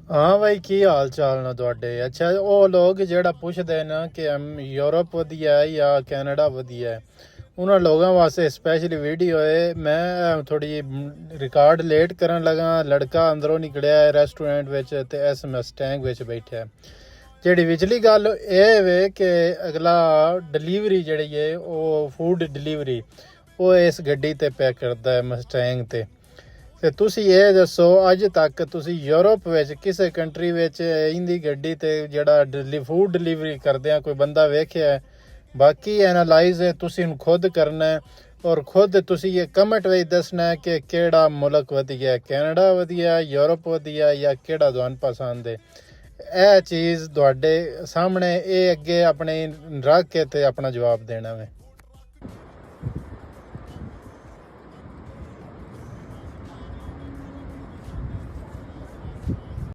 ਹਾਂ ਬਾਈ, ਕੀ ਹਾਲ ਚਾਲ ਨੇ ਤੁਹਾਡੇ? ਅੱਛਾ, ਉਹ ਲੋਕ ਜਿਹੜਾ ਪੁੱਛਦੇ ਨੇ ਕਿ ਯੂਰਪ ਵਧੀਆ ਹੈ ਜਾਂ ਕੈਨੇਡਾ ਵਧੀਆ ਹੈ, ਉਹਨਾਂ ਲੋਕਾਂ ਵਾਸਤੇ ਸਪੈਸ਼ਲੀ ਵੀਡੀਓ ਹੈ। ਮੈਂ ਥੋੜੀ ਜਿਹੀ ਰਿਕਾਰਡ ਲੇਟ ਕਰਨ ਲੱਗਾ, ਲੜਕਾ ਅੰਦਰੋਂ ਨਿਕਲਿਆ ਹੈ ਰੈਸਟੋਰੈਂਟ ਵਿੱਚ ਤੇ ਇਸ ਮਸਟੈਂਗ ਵਿੱਚ ਬੈਠਾ। ਜਿਹੜੀ ਵਿਚਲੀ ਗੱਲ ਇਹ ਵੇ ਕਿ ਅਗਲਾ ਡਿਲੀਵਰੀ ਜਿਹੜੀ ਹੈ ਉਹ ਫੂਡ ਡਿਲੀਵਰੀ ਉਹ ਇਸ ਗੱਡੀ ਤੇ ਪੈਕ ਕਰਦਾ ਹੈ, ਮਸਟੈਂਗ ਤੇ। ਤੇ ਤੁਸੀਂ ਇਹ ਦੱਸੋ, ਅੱਜ ਤੱਕ ਤੁਸੀਂ ਯੂਰਪ ਵਿੱਚ ਕਿਸੇ ਕੰਟਰੀ ਵਿੱਚ ਇਹਦੀ ਗੱਡੀ ਤੇ ਜਿਹੜਾ ਫੂਡ ਡਿਲੀਵਰੀ ਕਰਦਿਆਂ ਕੋਈ ਬੰਦਾ ਵੇਖਿਆ ਹੈ? ਬਾਕੀ ਐਨਾਲਾਈਜ਼ ਤੁਸੀਂ ਹੁਣ ਖੁਦ ਕਰਨਾ ਹੈ, ਔਰ ਖੁਦ ਤੁਸੀਂ ਇਹ ਕਮੈਂਟ ਵਿੱਚ ਦੱਸਣਾ ਹੈ ਕਿ ਕਿਹੜਾ ਮੁਲਕ ਵਧੀਆ, ਕੈਨੇਡਾ ਵਧੀਆ, ਯੂਰਪ ਵਧੀਆ, ਜਾਂ ਕਿਹੜਾ ਤੁਹਾਨੂੰ ਪਸੰਦ ਹੈ। ਇਹ ਚੀਜ਼ ਤੁਹਾਡੇ ਸਾਹਮਣੇ, ਇਹ ਅੱਗੇ ਆਪਣੇ ਰੱਖ ਕੇ ਤੇ ਆਪਣਾ ਜਵਾਬ ਦੇਣਾ ਵੇ।